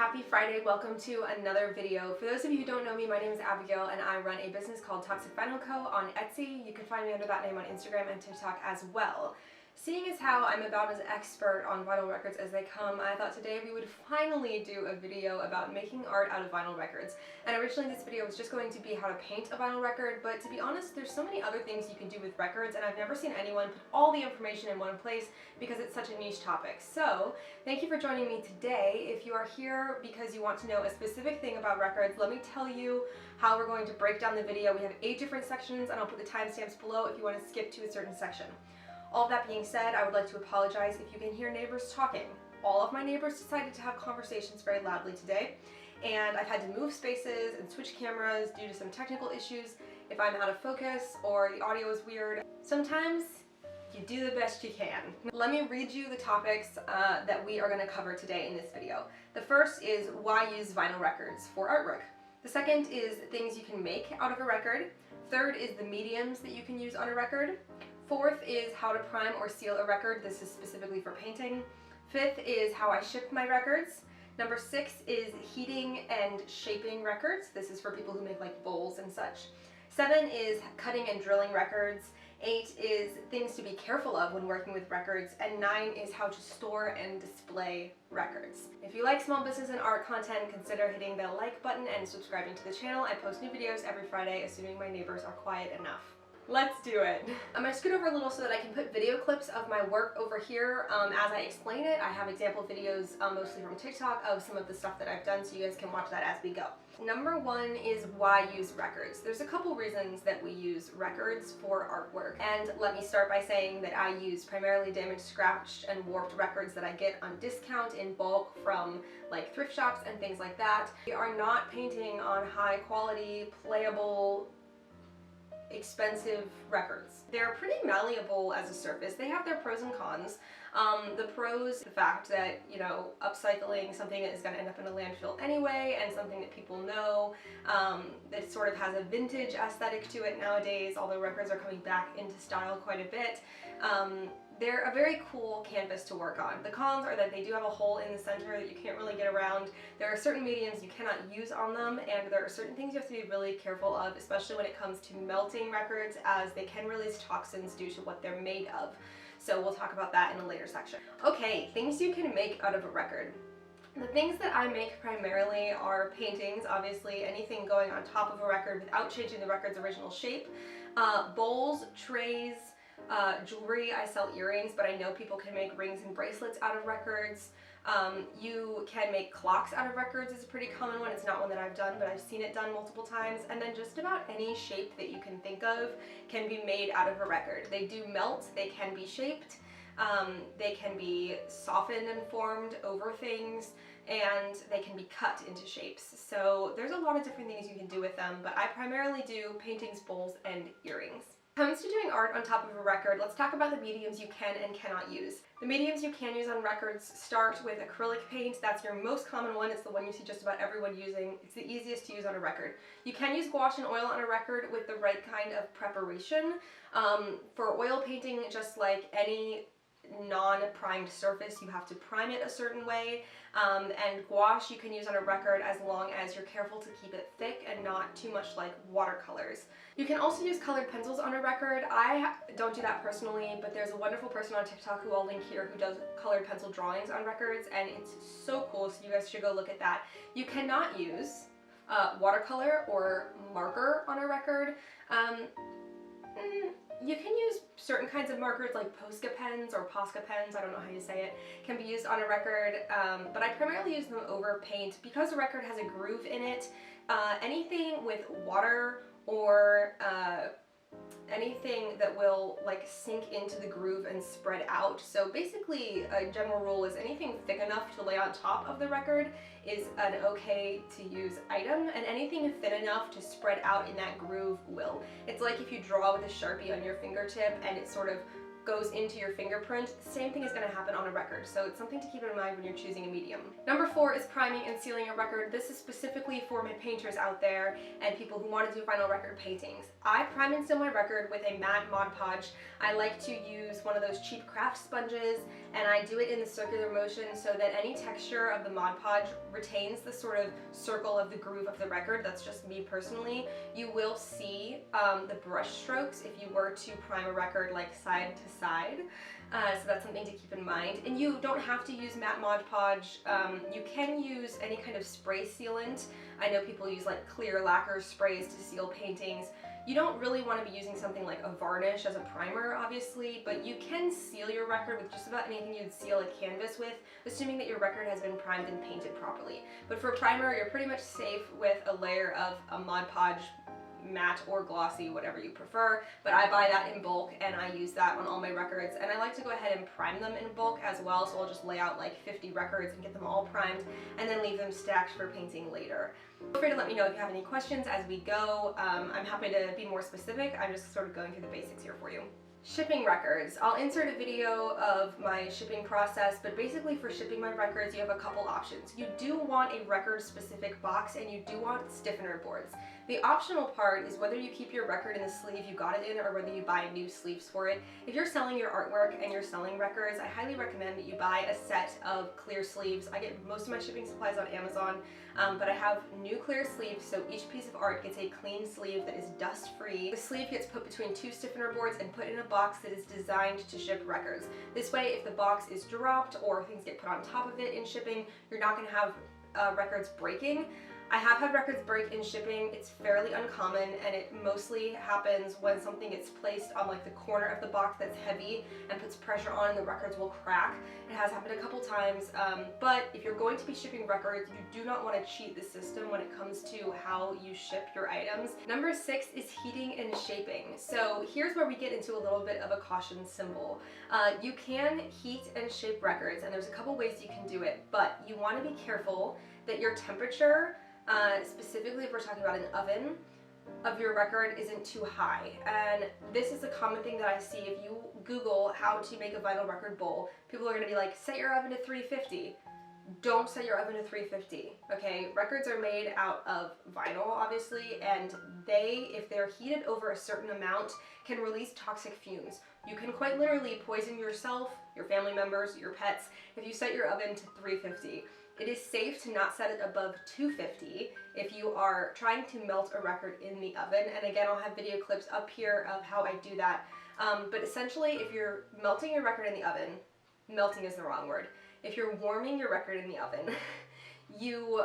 happy Friday. Welcome to another video. For those of you who don't know me, my name is Abigail and I run a business called Toxic Vinyl Co. on Etsy. You can find me under that name on Instagram and TikTok as well. Seeing as how I'm about as expert on vinyl records as they come, I thought today we would finally do a video about making art out of vinyl records. And originally this video was just going to be how to paint a vinyl record, but to be honest, there's so many other things you can do with records, and I've never seen anyone put all the information in one place because it's such a niche topic. So, thank you for joining me today. If you are here because you want to know a specific thing about records, let me tell you how we're going to break down the video. We have 8 different sections, and I'll put the timestamps below if you want to skip to a certain section. All of that being said, I would like to apologize if you can hear neighbors talking. All of my neighbors decided to have conversations very loudly today, and I've had to move spaces and switch cameras due to some technical issues. If I'm out of focus or the audio is weird, sometimes you do the best you can. Let me read you the topics that we are going to cover today in this video. The first is why use vinyl records for artwork. The second is things you can make out of a record. Third is the mediums that you can use on a record. Fourth is how to prime or seal a record. This is specifically for painting. Fifth is how I ship my records. Number 6 is heating and shaping records. This is for people who make like bowls and such. 7 is cutting and drilling records. 8 is things to be careful of when working with records. And 9 is how to store and display records. If you like small business and art content, consider hitting the like button and subscribing to the channel. I post new videos every Friday, assuming my neighbors are quiet enough. Let's do it. I'm going to scoot over a little so that I can put video clips of my work over here as I explain it. I have example videos mostly from TikTok of some of the stuff that I've done, so you guys can watch that as we go. Number 1 is why use records. There's a couple reasons that we use records for artwork, and let me start by saying that I use primarily damaged, scratched, and warped records that I get on discount in bulk from like thrift shops and things like that. We are not painting on high quality, playable, expensive records. They're pretty malleable as a surface. They have their pros and cons. The pros, the fact that, you know, upcycling something that is going to end up in a landfill anyway, and something that people know, that sort of has a vintage aesthetic to it nowadays, although records are coming back into style quite a bit. They're a very cool canvas to work on. The cons are that they do have a hole in the center that you can't really get around. There are certain mediums you cannot use on them, and there are certain things you have to be really careful of, especially when it comes to melting records, as they can release toxins due to what they're made of. So we'll talk about that in a later section. Okay, things you can make out of a record. The things that I make primarily are paintings, obviously anything going on top of a record without changing the record's original shape, bowls, trays, jewelry. I sell earrings, but I know people can make rings and bracelets out of records. You can make clocks out of records. Is a pretty common one. It's not one that I've done, but I've seen it done multiple times. And then just about any shape that you can think of can be made out of a record. They do melt, they can be shaped, they can be softened and formed over things, and they can be cut into shapes. So there's a lot of different things you can do with them, but I primarily do paintings, bowls, and earrings. When it comes to doing art on top of a record, let's talk about the mediums you can and cannot use. The mediums you can use on records start with acrylic paint. That's your most common one. It's the one you see just about everyone using. It's the easiest to use on a record. You can use gouache and oil on a record with the right kind of preparation. For oil painting, just like any non-primed surface, you have to prime it a certain way, and gouache you can use on a record as long as you're careful to keep it thick and not too much like watercolors. You can also use colored pencils on a record. I don't do that personally, but there's a wonderful person on TikTok who I'll link here who does colored pencil drawings on records, and it's so cool, so you guys should go look at that. You cannot use watercolor or marker on a record. You can use certain kinds of markers like Posca pens or Posca pens, I don't know how you say it, can be used on a record, but I primarily use them over paint because the record has a groove in it. Anything with water or anything that will like sink into the groove and spread out. So basically a general rule is anything thick enough to lay on top of the record is an okay to use item, and anything thin enough to spread out in that groove will. It's like if you draw with a Sharpie on your fingertip and it sort of goes into your fingerprint, the same thing is going to happen on a record. So it's something to keep in mind when you're choosing a medium. Number 4 is priming and sealing a record. This is specifically for my painters out there and people who want to do vinyl record paintings. I prime and seal my record with a matte Mod Podge. I like to use one of those cheap craft sponges, and I do it in the circular motion so that any texture of the Mod Podge retains the sort of circle of the groove of the record. That's just me personally. You will see the brush strokes if you were to prime a record like side to side. So that's something to keep in mind. And you don't have to use matte Mod Podge. You can use any kind of spray sealant. I know people use like clear lacquer sprays to seal paintings. You don't really want to be using something like a varnish as a primer, obviously, but you can seal your record with just about anything you'd seal a canvas with, assuming that your record has been primed and painted properly. But for a primer, you're pretty much safe with a layer of a Mod Podge, matte or glossy, whatever you prefer, but I buy that in bulk and I use that on all my records, and I like to go ahead and prime them in bulk as well, so I'll just lay out like 50 records and get them all primed and then leave them stacked for painting later. Feel free to let me know if you have any questions as we go. I'm happy to be more specific. I'm just sort of going through the basics here for you. Shipping records. I'll insert a video of my shipping process, but basically for shipping my records, you have a couple options. You do want a record-specific box, and you do want stiffener boards. The optional part is whether you keep your record in the sleeve you got it in or whether you buy new sleeves for it. If you're selling your artwork and you're selling records, I highly recommend that you buy a set of clear sleeves. I get most of my shipping supplies on Amazon, but I have new clear sleeves, so each piece of art gets a clean sleeve that is dust-free. The sleeve gets put between 2 stiffener boards and put in a box that is designed to ship records. This way, if the box is dropped or things get put on top of it in shipping, you're not going to have records breaking. I have had records break in shipping. It's fairly uncommon, and it mostly happens when something gets placed on like the corner of the box that's heavy and puts pressure on, and the records will crack. It has happened a couple times, but if you're going to be shipping records, you do not want to cheat the system when it comes to how you ship your items. Number 6 is heating and shaping. So here's where we get into a little bit of a caution symbol. You can heat and shape records, and there's a couple ways you can do it, but you want to be careful that your temperature, specifically if we're talking about an oven, of your record isn't too high. And this is a common thing that I see. If you Google how to make a vinyl record bowl, people are going to be like, set your oven to 350. Don't set your oven to 350, okay? Records are made out of vinyl, obviously, and they, if they're heated over a certain amount, can release toxic fumes. You can quite literally poison yourself, your family members, your pets, if you set your oven to 350. It is safe to not set it above 250 if you are trying to melt a record in the oven. And again, I'll have video clips up here of how I do that. But essentially, if you're melting your record in the oven, melting is the wrong word. If you're warming your record in the oven, you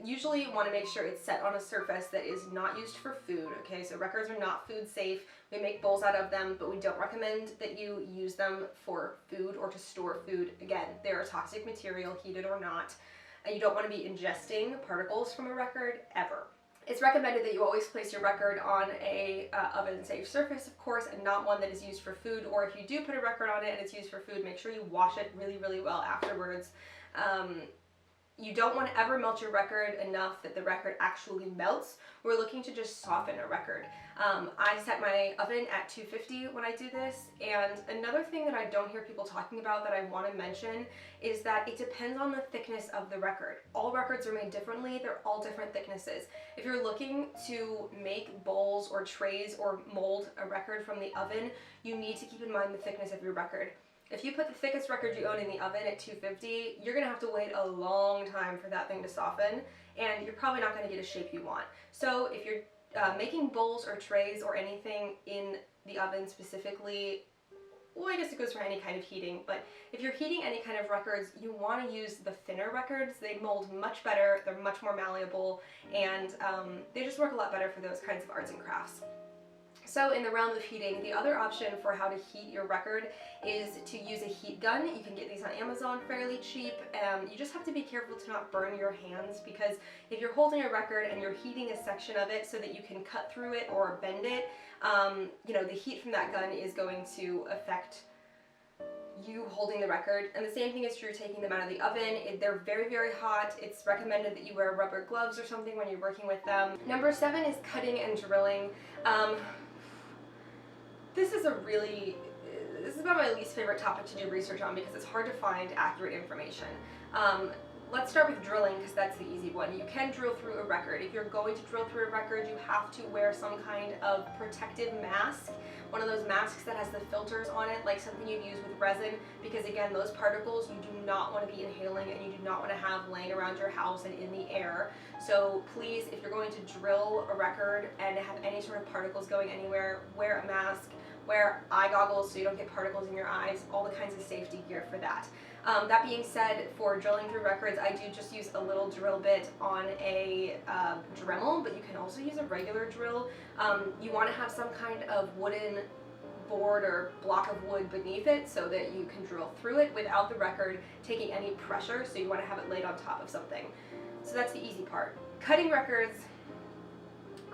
usually want to make sure it's set on a surface that is not used for food, okay? So records are not food safe. We make bowls out of them, but we don't recommend that you use them for food or to store food. Again, they're a toxic material, heated or not, and you don't want to be ingesting particles from a record ever. It's recommended that you always place your record on a oven-safe surface, of course, and not one that is used for food, or if you do put a record on it and it's used for food, make sure you wash it really, really well afterwards. You don't want to ever melt your record enough that the record actually melts. We're looking to just soften a record. I set my oven at 250 when I do this, and another thing that I don't hear people talking about that I want to mention is that it depends on the thickness of the record. All records are made differently. They're all different thicknesses. If you're looking to make bowls or trays or mold a record from the oven, you need to keep in mind the thickness of your record. If you put the thickest record you own in the oven at 250, you're going to have to wait a long time for that thing to soften, and you're probably not going to get a shape you want. So if you're making bowls or trays or anything in the oven specifically, well, I guess it goes for any kind of heating, but if you're heating any kind of records, you want to use the thinner records. They mold much better, they're much more malleable, and they just work a lot better for those kinds of arts and crafts. So in the realm of heating, the other option for how to heat your record is to use a heat gun. You can get these on Amazon fairly cheap. You just have to be careful to not burn your hands, because if you're holding a record and you're heating a section of it so that you can cut through it or bend it, you know, the heat from that gun is going to affect you holding the record. And the same thing is true taking them out of the oven. They're very, very hot. It's recommended that you wear rubber gloves or something when you're working with them. Number 7 is cutting and drilling. This is a really this is about my least favorite topic to do research on because it's hard to find accurate information. Let's start with drilling because that's the easy one. You can drill through a record. If you're going to drill through a record, you have to wear some kind of protective mask, one of those masks that has the filters on it, like something you'd use with resin, because again, those particles you do not want to be inhaling and you do not want to have laying around your house and in the air. So please, if you're going to drill a record and have any sort of particles going anywhere, wear a mask, wear eye goggles so you don't get particles in your eyes, all the kinds of safety gear for that. That being said, for drilling through records, I do just use a little drill bit on a Dremel, but you can also use a regular drill. You want to have some kind of wooden board or block of wood beneath it so that you can drill through it without the record taking any pressure, so you want to have it laid on top of something. So that's the easy part. Cutting records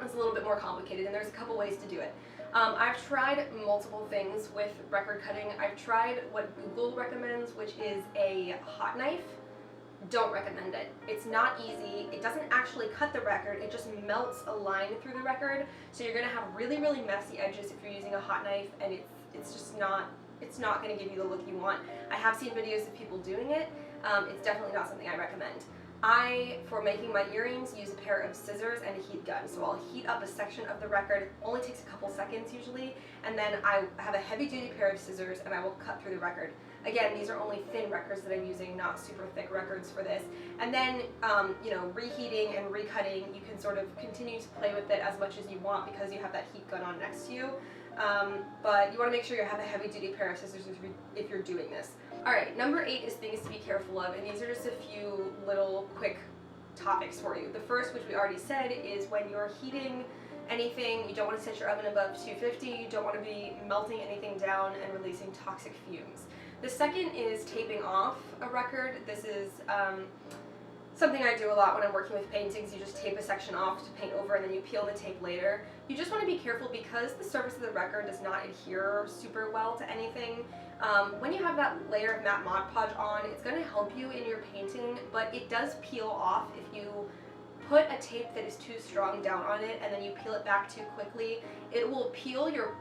is a little bit more complicated, and there's a couple ways to do it. I've tried multiple things with record cutting. I've tried what Google recommends, which is a hot knife. Don't recommend it. It's not easy. It doesn't actually cut the record. It just melts a line through the record. So you're going to have really, really messy edges if you're using a hot knife, and it's just not, it's not going to give you the look you want. I have seen videos of people doing it. It's definitely not something I recommend. For making my earrings, use a pair of scissors and a heat gun. So I'll heat up a section of the record. It only takes a couple seconds usually, and then I have a heavy-duty pair of scissors and I will cut through the record. Again, these are only thin records that I'm using, not super thick records for this. And then, you know, reheating and recutting, you can sort of continue to play with it as much as you want because you have that heat gun on next to you. But you want to make sure you have a heavy-duty pair of scissors if you're doing this. Alright, number 8 is things to be careful of, and these are just a few little quick topics for you. The first, which we already said, is when you're heating anything, you don't want to set your oven above 250, you don't want to be melting anything down and releasing toxic fumes. The second is taping off a record. This is something I do a lot when I'm working with paintings. You just tape a section off to paint over and then you peel the tape later. You just want to be careful because the surface of the record does not adhere super well to anything. When you have that layer of matte Mod Podge on, it's going to help you in your painting, but it does peel off if you put a tape that is too strong down on it and then you peel it back too quickly. It will peel your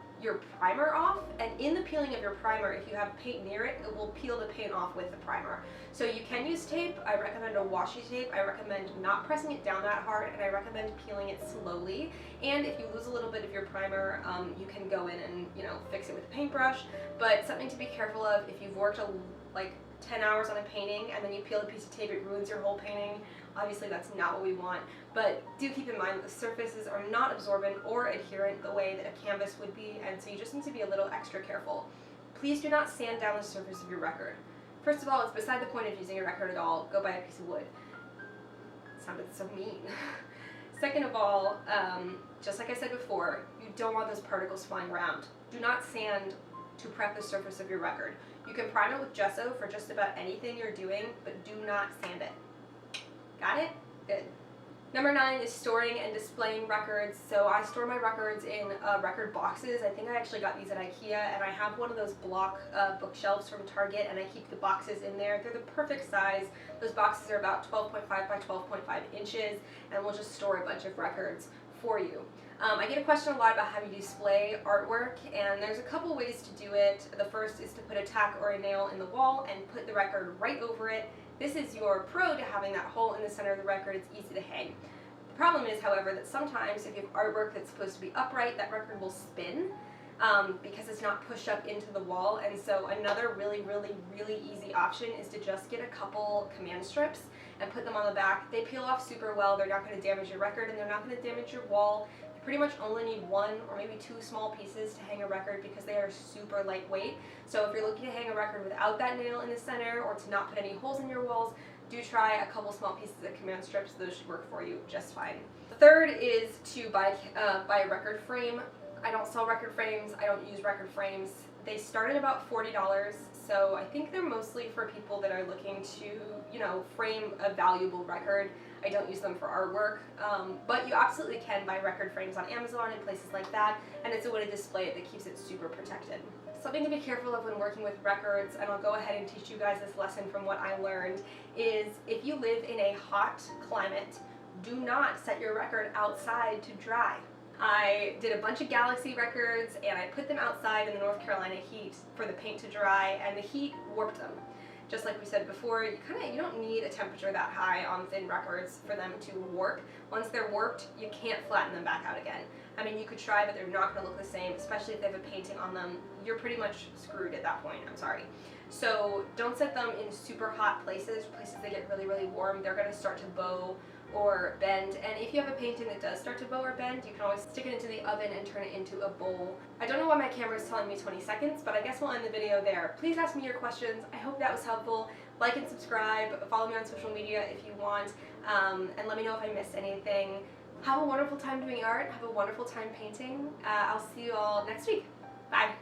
primer off, and in the peeling of your primer, if you have paint near it, it will peel the paint off with the primer. So you can use tape. I recommend a washi tape. I recommend not pressing it down that hard, and I recommend peeling it slowly. And if you lose a little bit of your primer, you can go in and, you know, fix it with a paintbrush. But something to be careful of, if you've worked like 10 hours on a painting and then you peel a piece of tape, it ruins your whole painting. Obviously that's not what we want, but do keep in mind that the surfaces are not absorbent or adherent the way that a canvas would be, and so you just need to be a little extra careful. Please do not sand down the surface of your record. First of all, it's beside the point of using a record at all. Go buy a piece of wood. It sounded so mean. Second of all, just like I said before, you don't want those particles flying around. Do not sand to prep the surface of your record. You can prime it with gesso for just about anything you're doing, but do not sand it. Got it? Good. Number 9 is storing and displaying records. So I store my records in record boxes. I think I actually got these at IKEA, and I have one of those block bookshelves from Target, and I keep the boxes in there. They're the perfect size. Those boxes are about 12.5 by 12.5 inches, and we'll just store a bunch of records for you. I get a question a lot about how you display artwork, and there's a couple ways to do it. The first is to put a tack or a nail in the wall and put the record right over it. This is your pro to having that hole in the center of the record. It's easy to hang. The problem is, however, that sometimes if you have artwork that's supposed to be upright, that record will spin because it's not pushed up into the wall. And so another really, really, really easy option is to just get a couple command strips and put them on the back. They peel off super well. They're not going to damage your record, and they're not going to damage your wall. You pretty much only need 1 or maybe 2 small pieces to hang a record because they are super lightweight. So if you're looking to hang a record without that nail in the center or to not put any holes in your walls, do try a couple small pieces of command strips. Those should work for you just fine. The third is to buy a record frame. I don't sell record frames. I don't use record frames. They start at about $40, so I think they're mostly for people that are looking to, you know, frame a valuable record. I don't use them for artwork, but you absolutely can buy record frames on Amazon and places like that, and it's a way to display it that keeps it super protected. Something to be careful of when working with records, and I'll go ahead and teach you guys this lesson from what I learned, is if you live in a hot climate, do not set your record outside to dry. I did a bunch of galaxy records and I put them outside in the North Carolina heat for the paint to dry, and the heat warped them. Just like we said before, you don't need a temperature that high on thin records for them to warp. Once they're warped, you can't flatten them back out again. I mean, you could try, but they're not going to look the same, especially if they have a painting on them. You're pretty much screwed at that point, I'm sorry. So don't set them in super hot places that get really, really warm. They're going to start to bow or bend, and if you have a painting that does start to bow or bend, you can always stick it into the oven and turn it into a bowl. I don't know why my camera is telling me 20 seconds, but I guess we'll end the video there. Please ask me your questions. I hope that was helpful. Like and subscribe, follow me on social media if you want, and let me know if I missed anything. Have a wonderful time doing art, have a wonderful time painting. I'll see you all next week. Bye.